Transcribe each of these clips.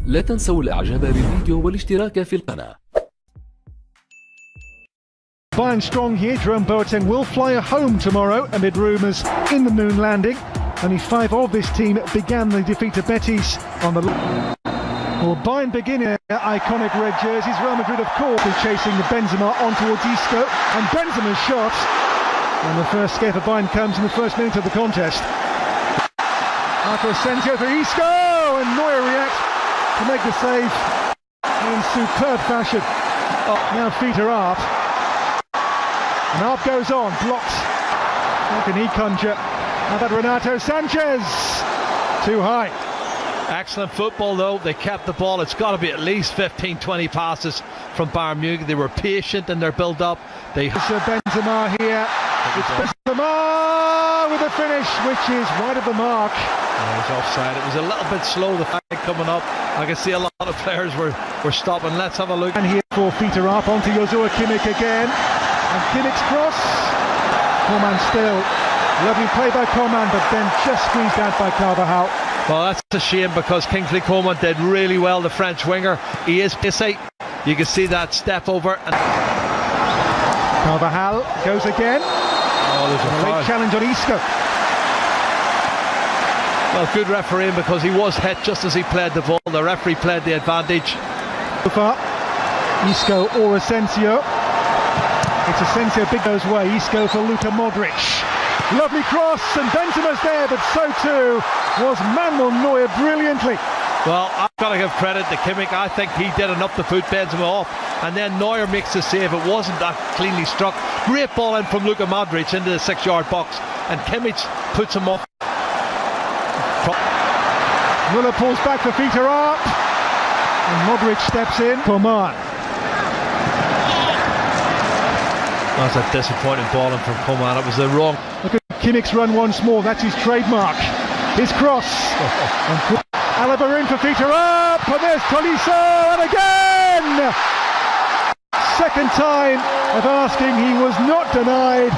لا تنسوا الإعجاب بالفيديو والاشتراك في القناة. Flying strong here, Jerome Boateng will fly home tomorrow amid rumours in the moon landing. Only 5 of this team began the defeat of Betis on the... Well, Bayern begin in iconic red jerseys. Real Madrid, of course, are chasing the Benzema on towards Isco. And Benzema's shot. And the first scare for Bayern comes in the first minute of the contest. Marco Asensio for Isco! And Neuer reacts to make the save in superb fashion. Oh, now feet are up. And up goes on, blocked. How can he conjure? How about Renato Sanchez? Too high. Excellent football though, they kept the ball. It's got to be at least 15-20 passes from Bayern Munich. They were patient in their build-up. It's Benzema here. It's Benzema with a finish, which is wide of the mark. He's offside. It was a little bit slow, the flag coming up. I can see a lot of players were stopping. Let's have a look. And here 4 feet are up onto Joshua Kimmich again. And Kimmich's cross. Coman still. Lovely play by Coman, but then just squeezed out by Carvajal. Well, that's a shame because Kingsley Coman did really well, the French winger. He is pissy. You can see that step over. And Carvajal goes again. Oh, there's a late challenge on Isco. Well, good refereeing because he was hit just as he played the ball. The referee played the advantage. So far, Isco or Asensio. It's Asensio, big goes way. Isco for Luka Modric. Lovely cross, and Benzema's there, but so too was Manuel Neuer brilliantly. Well, I've got to give credit to Kimmich. I think he did enough to put Benzema off, and then Neuer makes the save. It wasn't that cleanly struck. Great ball in from Luka Modric into the 6-yard box, and Kimmich puts him off. Müller pulls back, the feet are up, and Modric steps in. Coman. That's a disappointing ball in from Coman. It was the wrong. Look at Kimmich's run once more. That's his trademark. His cross. And Alaba in for feet are up, and there's Tolisso, and again! Second time of asking, he was not denied.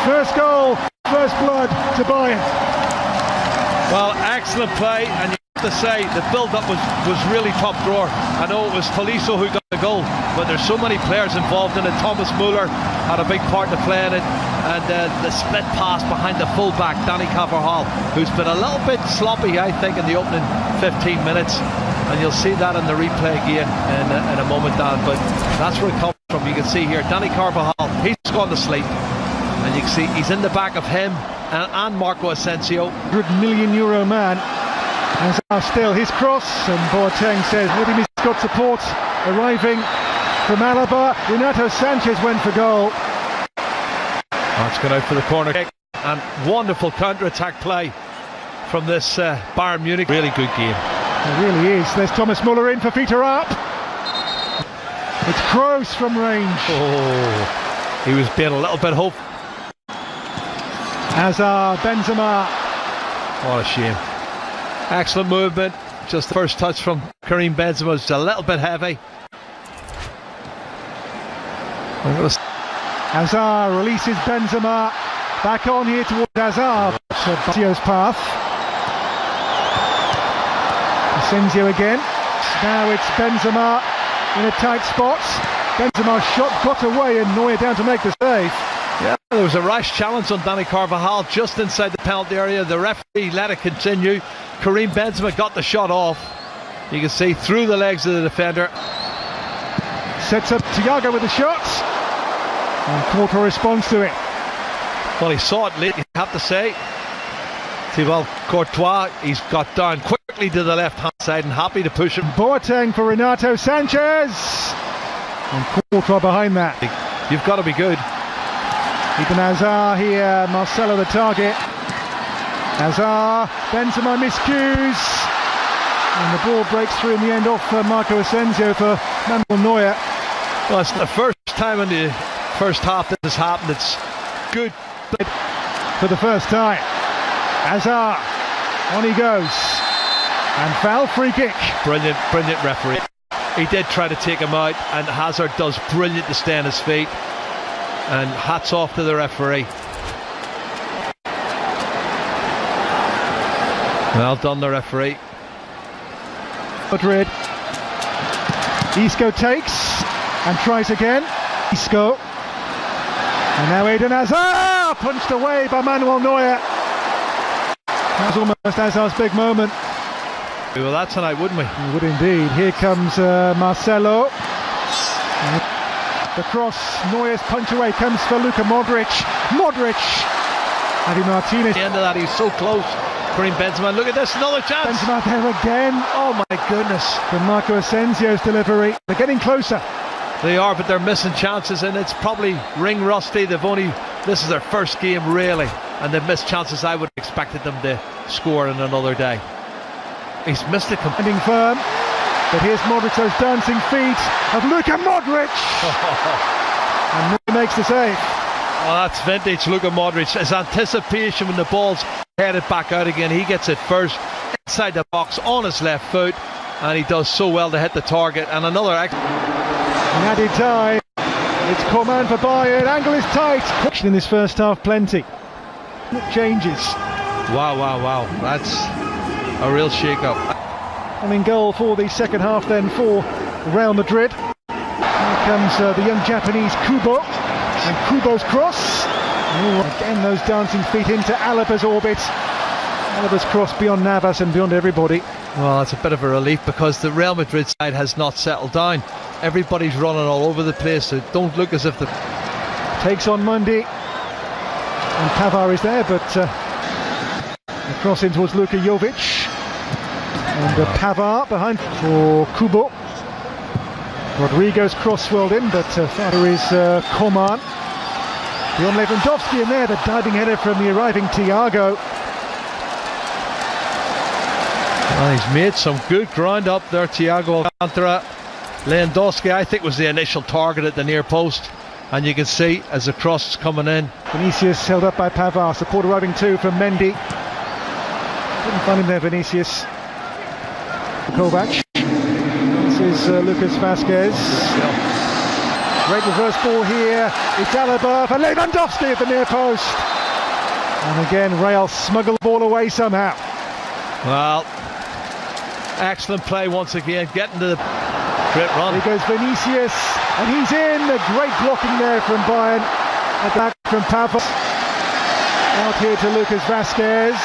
First goal, first blood to Bayern. Well, excellent play, and you have to say the build-up was really top drawer. I know it was Tolisso who got the goal, but there's so many players involved in it. Thomas Müller had a big part to play in it, and the split pass behind the full-back, Dani Carvajal, who's been a little bit sloppy, I think, in the opening 15 minutes, and you'll see that in the replay again in a moment, Dan, but that's where it comes from. You can see here, Dani Carvajal, he's gone to sleep, and you can see he's in the back of him and Marco Asensio. €100 million man. And still his cross, and Boateng says maybe he's got support arriving from Alaba. Renato Sanchez went for goal. That's gone out for the corner kick, and wonderful counter-attack play from this Bayern Munich. Really good game. It really is. There's Thomas Müller in for feet are up. It's Kroos from range. Oh, he was being a little bit hopeful. Hazard, Benzema. What a shame. Excellent movement. Just the first touch from Karim Benzema was a little bit heavy. Hazard releases Benzema. Back on here towards Hazard. Basio's path. Asensio again. Now it's Benzema in a tight spot. Benzema's shot got away, and Neuer down to make the save. Yeah, there was a rash challenge on Dani Carvajal just inside the penalty area. The referee let it continue. Karim Benzema got the shot off. You can see through the legs of the defender. Sets up Thiago with the shot, and Courtois responds to it. Well, he saw it late, you have to say. Thibaut Courtois, he's got down quickly to the left hand side and happy to push him. Boateng for Renato Sanchez, and Courtois behind that. You've got to be good. Eden Hazard here, Marcelo the target. Hazard, Benzema miscues, and the ball breaks through in the end off Marco Asensio for Manuel Neuer. Well, it's the first time in the first half that has happened. It's good for the first time. Hazard, on he goes, and foul, free kick. Brilliant referee. He did try to take him out, and Hazard does brilliant to stay on his feet. And hats off to the referee. Well done, the referee. Madrid. Isco takes and tries again. Isco. And now Eden Hazard, punched away by Manuel Neuer. That was almost Hazard's big moment. We will that tonight, wouldn't we? We would indeed. Here comes Marcelo. The cross, Neuer's punch away, comes for Luka Modric. Modric! Javi Martinez. At the end of that, he's so close. Karim Benzema, look at this, another chance. Benzema there again. Oh my goodness. From Marco Asensio's delivery. They're getting closer. They are, but they're missing chances, and it's probably ring rusty. This is their first game really, and they've missed chances I would have expected them to score in another day. He's missed it. Standing firm, but here's Modric, those dancing feet of Luka Modric. And he makes the save. Well, that's vintage Luka Modric. His anticipation when the ball's headed back out again. He gets it first, inside the box, on his left foot, and he does so well to hit the target. And another in added time, it's Coman for Bayern. Angle is tight. Action in this first half, plenty. It changes. Wow, wow, wow. That's a real shake-up. And in goal for the second half then for Real Madrid. Here comes the young Japanese Kubo. And Kubo's cross. Again, those dancing feet into Alaba's orbit. Alaba's cross beyond Navas and beyond everybody. Well, it's a bit of a relief because the Real Madrid side has not settled down. Everybody's running all over the place. So don't look as if the... Takes on Mundy. And Pavard is there, but the cross in towards Luka Jovic. And Pavard behind for Kubo. Rodrigo's cross swirled in, but there is Coman. Beyond Lewandowski in there, the diving header from the arriving Thiago. Well, he's made some good ground up there, Thiago Alcantara. Lewandowski, I think, was the initial target at the near post. And you can see as the cross is coming in. Vinicius held up by Pavard, support arriving too from Mendy. Couldn't find him there, Vinicius. Kovac. This is Lucas Vazquez. Great reverse ball here. It's Alaba for Lewandowski at the near post. And again, Real smuggle the ball away somehow. Well, excellent play once again, getting to the great run. Here goes Vinicius, and he's in. A great blocking there from Bayern. A back from Pavard. Out here to Lucas Vazquez.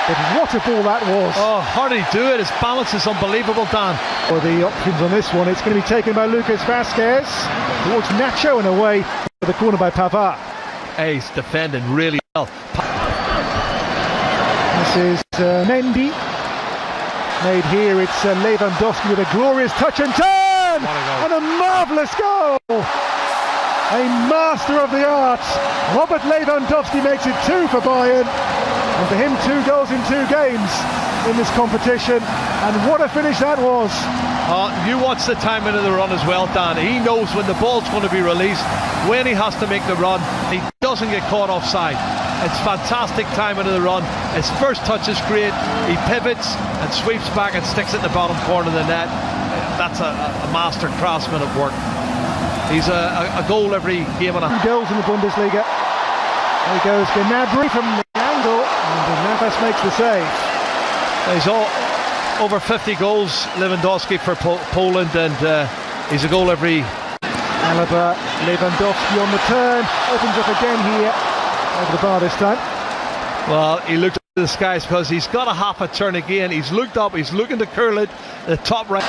But what a ball that was. Oh, how did he do it? His balance is unbelievable, Dan. For the options on this one, it's going to be taken by Lucas Vazquez towards Nacho and away for the corner by Pavard. He's defending really well. This is Mendy. Made here, it's Lewandowski with a glorious touch and turn! And a marvellous goal! A master of the art. Robert Lewandowski makes it 2 for Bayern. And for him, 2 goals in 2 games in this competition. And what a finish that was. You watch the timing of the run as well, Dan. He knows when the ball's going to be released, when he has to make the run. He doesn't get caught offside. It's fantastic timing of the run. His first touch is great. He pivots and sweeps back and sticks it in the bottom corner of the net. That's a master craftsman at work. He's a goal every game and a half. 2 goals in the Bundesliga. There goes Gnabry from the angle, and Navas makes the save. He's over 50 goals, Lewandowski, for Poland, and he's a goal every... Alaba, Lewandowski on the turn, opens up again here, over the bar this time. Well, he looked up to the skies because he's got a half a turn again. He's looked up, he's looking to curl it, the top right.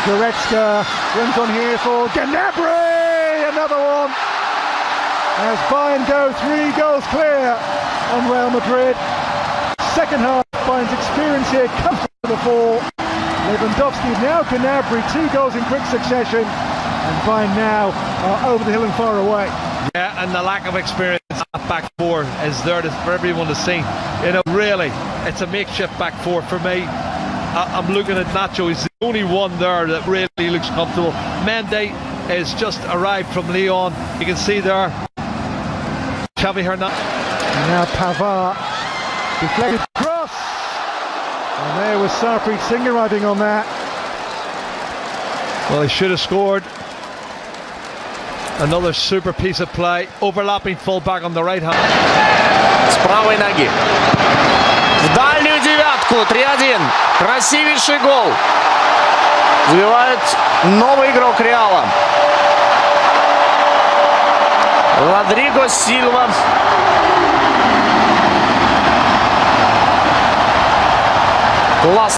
Goretzka runs on here for Gnabry, another one. As Bayern go 3 goals clear on Real Madrid. Second half, Bayern's experience here comes to the fore. Lewandowski, now Gnabry, 2 goals in quick succession. And Bayern now are over the hill and far away. Yeah, and the lack of experience at back 4 is there for everyone to see. You know, really, it's a makeshift back 4 for me. I'm looking at Nacho. He's the only one there that really looks comfortable. Mendy is just arrived from Lyon. You can see there. Xavi Hernandez. Now Pavard, deflected cross. And there was Sarpreet Singh arriving on that. Well, he should have scored. Another super piece of play. Overlapping fullback on the right hand. С правой ноги. В дальнюю девятку. ответку. 3-1. Красивейший гол. Забивает новый игрок Реала. Родриго Сильва. Класс.